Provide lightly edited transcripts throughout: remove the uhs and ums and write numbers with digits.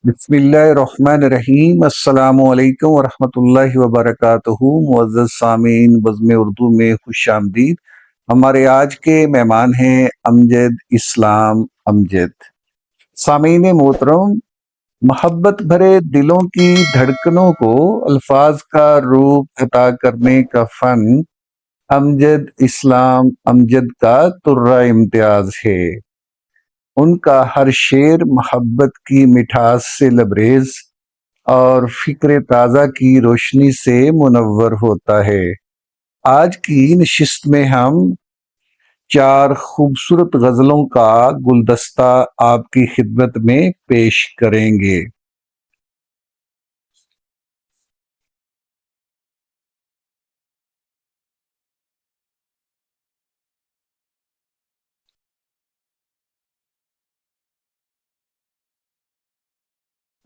بسم اللہ الرحمن الرحیم۔ السلام علیکم ورحمۃ اللہ وبرکاتہ۔ معزز سامعین، بزم اردو میں خوش آمدید۔ ہمارے آج کے مہمان ہیں امجد اسلام امجد۔ سامعین محترم، محبت بھرے دلوں کی دھڑکنوں کو الفاظ کا روپ عطا کرنے کا فن امجد اسلام امجد کا ترہ امتیاز ہے۔ ان کا ہر شعر محبت کی مٹھاس سے لبریز اور فکر تازہ کی روشنی سے منور ہوتا ہے۔ آج کی نشست میں ہم 4 خوبصورت غزلوں کا گلدستہ آپ کی خدمت میں پیش کریں گے۔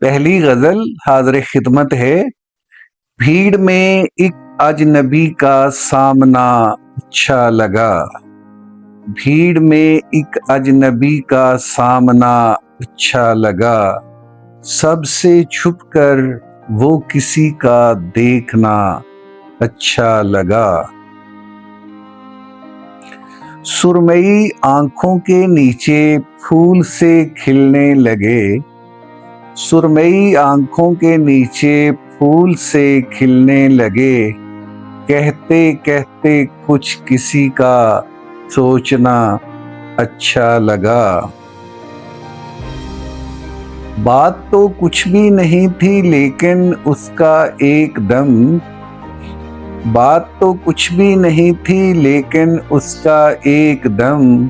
پہلی غزل حاضر خدمت ہے۔ بھیڑ میں ایک اجنبی کا سامنا اچھا لگا، بھیڑ میں ایک اجنبی کا سامنا اچھا لگا، سب سے چھپ کر وہ کسی کا دیکھنا اچھا لگا۔ سرمئی آنکھوں کے نیچے پھول سے کھلنے لگے، سرمئی آنکھوں کے نیچے پھول سے کھلنے لگے، کہتے کہتے کچھ کسی کا سوچنا اچھا لگا۔ بات تو کچھ بھی نہیں تھی لیکن اس کا ایک دم، بات تو کچھ بھی نہیں تھی لیکن اس کا ایک دم،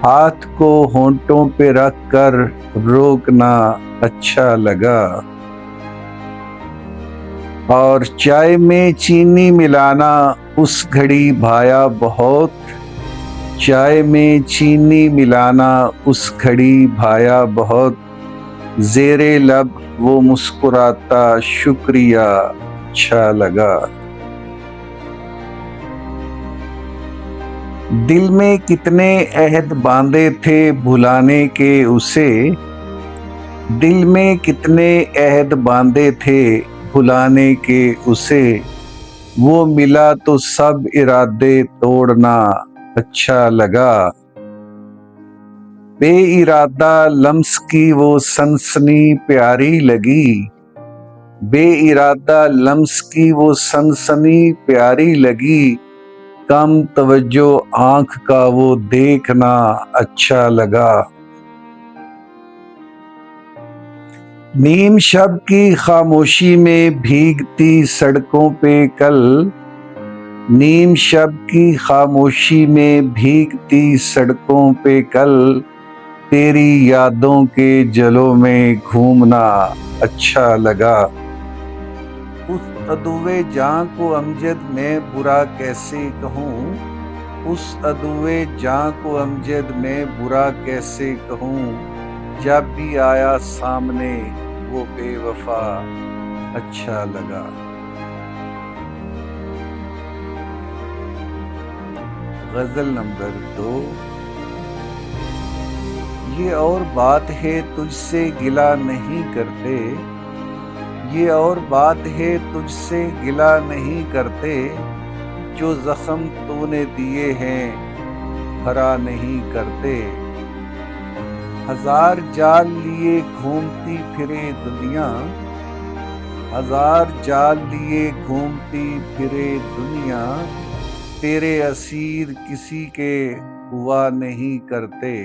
ہاتھ کو ہونٹوں پہ رکھ کر روکنا اچھا لگا۔ اور چائے میں چینی ملانا اس گھڑی بھایا بہت، چائے میں چینی ملانا اس گھڑی بھایا بہت، زیرے لب وہ مسکراتا شکریہ اچھا لگا۔ دل میں کتنے عہد باندھے تھے بھلانے کے اسے، دل میں کتنے عہد باندھے تھے بھلانے کے اسے، وہ ملا تو سب ارادے توڑنا اچھا لگا۔ بے ارادہ لمس کی وہ سنسنی پیاری لگی، بے ارادہ لمس کی وہ سنسنی پیاری لگی، کم توجہ آنکھ کا وہ دیکھنا اچھا لگا۔ نیم شب کی خاموشی میں بھیگتی سڑکوں پہ کل، نیم شب کی خاموشی میں بھیگتی سڑکوں پہ کل، تیری یادوں کے جلوں میں گھومنا اچھا لگا۔ اس عدوِ جاں کو امجد میں برا کیسے کہوں، اس عدوِ جاں کو امجد میں برا کیسے کہوں، جب بھی آیا سامنے وہ بے وفا اچھا لگا۔ غزل نمبر 2۔ یہ اور بات ہے تجھ سے گلہ نہیں کرتے، یہ اور بات ہے تجھ سے گلہ نہیں کرتے، جو زخم تو نے دیے ہیں بھرا نہیں کرتے۔ ہزار جال لیے گھومتی پھرے دنیا، ہزار جال لیے گھومتی پھرے دنیا، تیرے اسیر کسی کے ہوا نہیں کرتے۔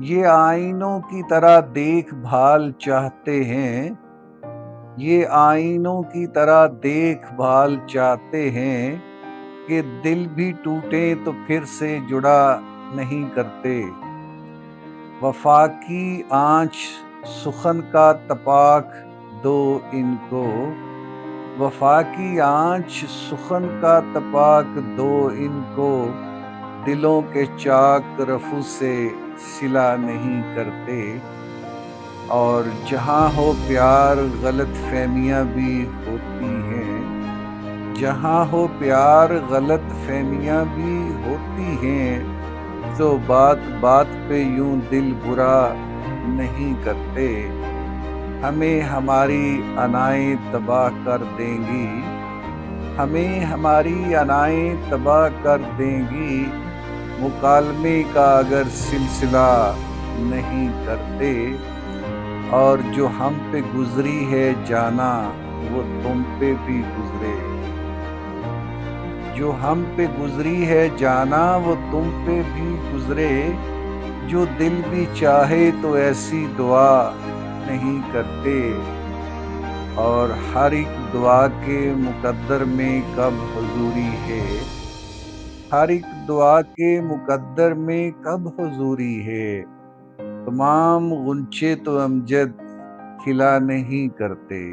یہ آئینوں کی طرح دیکھ بھال چاہتے ہیں، یہ آئینوں کی طرح دیکھ بھال چاہتے ہیں، کہ دل بھی ٹوٹے تو پھر سے جڑا نہیں کرتے۔ وفا کی آنچ سخن کا تپاک دو ان کو، وفا کی آنچ سخن کا تپاک دو ان کو، دلوں کے چاک رفو سے صلہ نہیں کرتے۔ اور جہاں ہو پیار غلط فہمیاں بھی ہوتی ہیں، جہاں ہو پیار غلط فہمیاں بھی ہوتی ہیں، تو بات بات پہ یوں دل برا نہیں کرتے، ہمیں ہماری انائیں تباہ کر دیں گی، ہمیں ہماری انائیں تباہ کر دیں گی، مکالمے کا اگر سلسلہ نہیں کرتے، اور جو ہم پہ گزری ہے جانا وہ تم پہ بھی گزرے، جو ہم پہ گزری ہے جانا وہ تم پہ بھی گزرے، جو دل بھی چاہے تو ایسی دعا نہیں کرتے، اور ہر ایک دعا کے مقدر میں کب حضوری ہے، ہر ایک دعا کے مقدر میں کب حضوری ہے، تمام غنچے تو امجد کھلا نہیں کرتے۔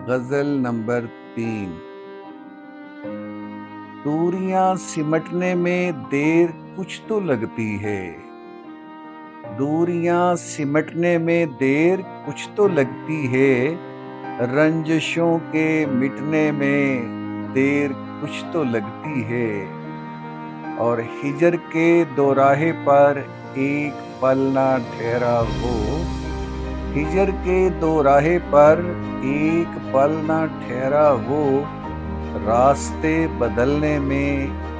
غزل نمبر 3۔ دوریاں سمٹنے میں دیر کچھ تو لگتی ہے، دوریاں سمٹنے میں دیر کچھ تو لگتی ہے، رنجشوں کے مٹنے میں دیر کچھ تو لگتی ہے، اور ہجر کے دوراہے پر ایک پل نہ ٹھہرا وہ، ہجر کے دوراہے پر ایک پل نہ ٹھہرا وہ، راستے بدلنے میں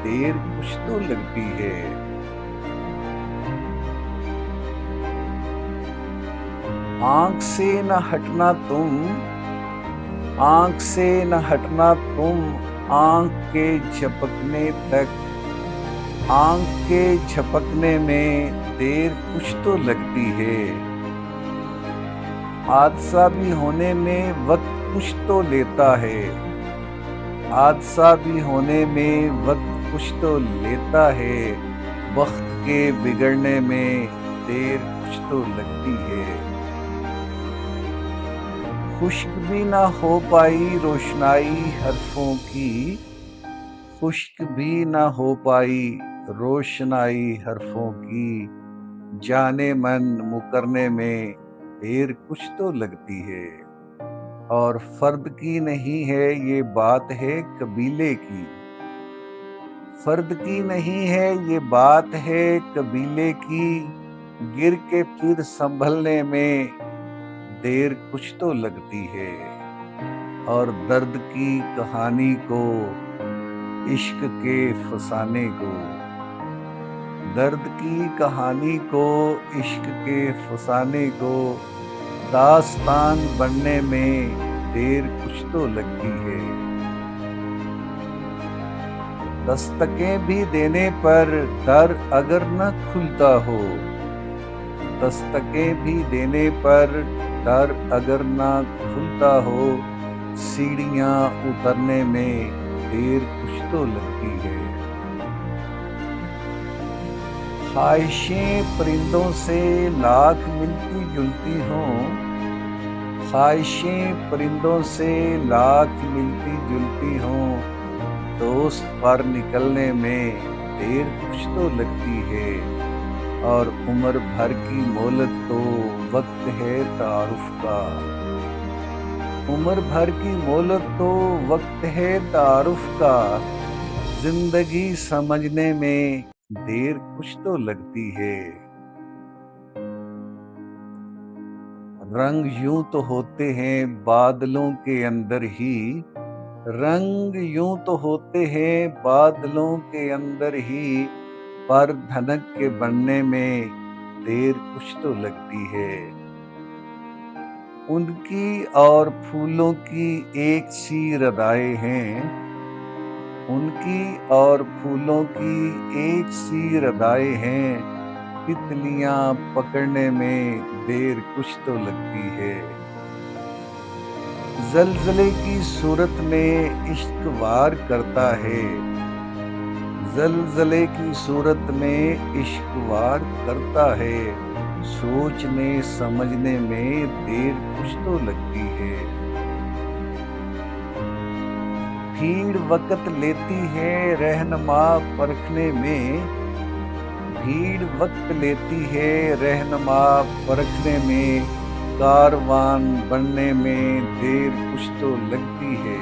دیر کچھ تو لگتی ہے۔ آنکھ سے نہ ہٹنا تم، آنکھ سے نہ ہٹنا تم، آنکھ کے جھپکنے تک، آنکھ کے جھپکنے میں دیر کچھ تو لگتی ہے، حادثہ بھی ہونے میں وقت کچھ تو لیتا ہے، حادثہ بھی ہونے میں وقت کچھ تو لیتا ہے، وقت کے بگڑنے میں دیر کچھ تو لگتی ہے، خشک بھی نہ ہو پائی روشنائی حرفوں کی، خشک بھی نہ ہو پائی روشنائی حرفوں کی، جانے من مکرنے میں دیر کچھ تو لگتی ہے، اور فرد کی نہیں ہے یہ بات ہے قبیلے کی، فرد کی نہیں ہے یہ بات ہے قبیلے کی، گر کے پھر سنبھلنے میں دیر کچھ تو لگتی ہے، اور درد کی کہانی کو عشق کے فسانے کو، درد کی کہانی کو عشق کے فسانے کو، داستان بننے میں دیر کچھ تو لگتی ہے، دستکیں بھی دینے پر در اگر نہ کھلتا ہو، دستکیں بھی دینے پر در اگر نہ کھلتا ہو، سیڑھیاں اترنے میں دیر کچھ تو لگتی ہے، خواہشیں پرندوں سے لاکھ ملتی جلتی ہوں، خواہشیں پرندوں سے لاکھ ملتی جلتی ہوں، دوست پر نکلنے میں دیر کچھ تو لگتی ہے، اور عمر بھر کی مہلت تو وقت ہے تعارف کا، عمر بھر کی مہلت تو وقت ہے تعارف کا، زندگی سمجھنے میں دیر کچھ تو لگتی ہے، رنگ یوں تو ہوتے ہیں بادلوں کے اندر ہی، رنگ یوں تو ہوتے ہیں بادلوں کے اندر ہی، پر دھنک کے بننے میں دیر کچھ تو لگتی ہے، ان کی اور پھولوں کی ایک سی ردائیں ہیں، ان کی اور پھولوں کی ایک سی ردائیں ہیں، تتلیاں پکڑنے میں دیر کچھ تو لگتی ہے، زلزلے کی صورت میں عشق وار کرتا ہے، زلزلے کی صورت میں عشق وار کرتا ہے، سوچنے سمجھنے میں دیر کچھ تو لگتی ہے، بھیڑ وقت لیتی ہے رہنما پرکھنے میں، بھیڑ وقت لیتی ہے رہنما پرکھنے میں، کاروان بننے میں دیر کچھ تو لگتی ہے،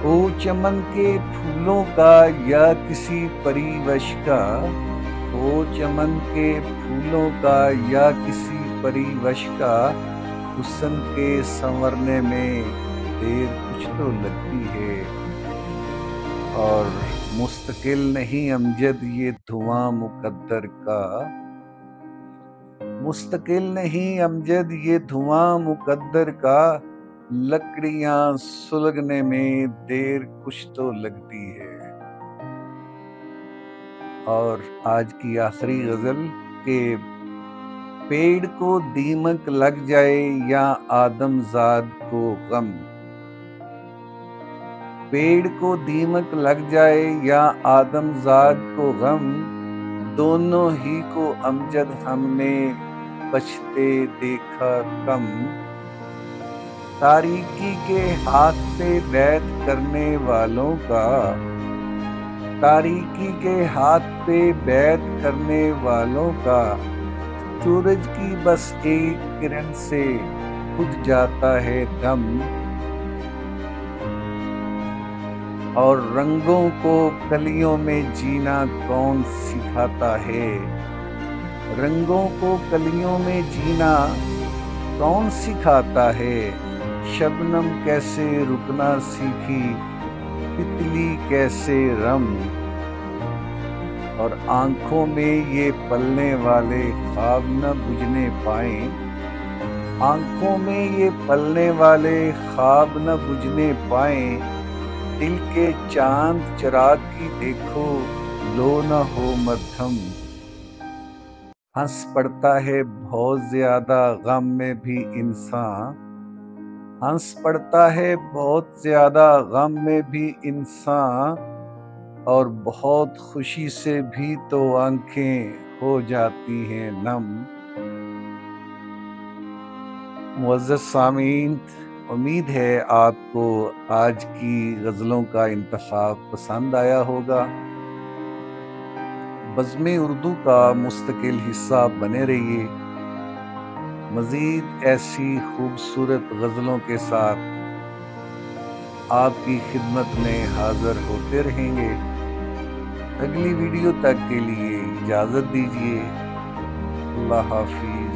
او چمن کے پھولوں کا یا کسی پری وش کا، او چمن کے پھولوں کا یا کسی پری وش کا، حسن کے سنورنے میں دیر کچھ تو لگتی ہے۔ اور مستقل نہیں امجد یہ دھواں مقدر کا، مستقل نہیں امجد یہ دھواں مقدر کا، لکڑیاں سلگنے میں دیر کچھ تو لگتی ہے۔ اور آج کی آخری غزل کہ پیڑ کو دیمک لگ جائے یا آدم زاد کو غم، پیڑ کو دیمک لگ جائے یا آدم زاد کو غم، دونوں ہی کو امجد ہم نے بچتے دیکھا کم۔ تاریکی کے ہاتھ پہ بیعت کرنے والوں کا، تاریکی کے ہاتھ پہ بیعت کرنے والوں کا، سورج کی بس ایک کرن سے اٹھ جاتا ہے دم۔ اور رنگوں کو کلیوں میں جینا کون سکھاتا ہے، رنگوں کو کلیوں میں جینا کون سکھاتا ہے، شبنم کیسے رکنا سیکھی تتلی کیسے رم۔ اور آنکھوں میں یہ پلنے والے خواب نہ بجھنے پائیں، آنکھوں میں یہ پلنے والے خواب نہ بجھنے پائیں، دل کے چاند چراغ کی دیکھو لو نہ ہو مدھم۔ ہنس پڑتا ہے بہت زیادہ غم میں بھی انسان، ہنس پڑتا ہے بہت زیادہ غم میں بھی انسان، اور بہت خوشی سے بھی تو آنکھیں ہو جاتی ہیں نم۔ معزز سامعین، امید ہے آپ کو آج کی غزلوں کا انتخاب پسند آیا ہوگا۔ بزم اردو کا مستقل حصہ بنے رہیے، مزید ایسی خوبصورت غزلوں کے ساتھ آپ کی خدمت میں حاضر ہوتے رہیں گے۔ اگلی ویڈیو تک کے لیے اجازت دیجیے۔ اللہ حافظ۔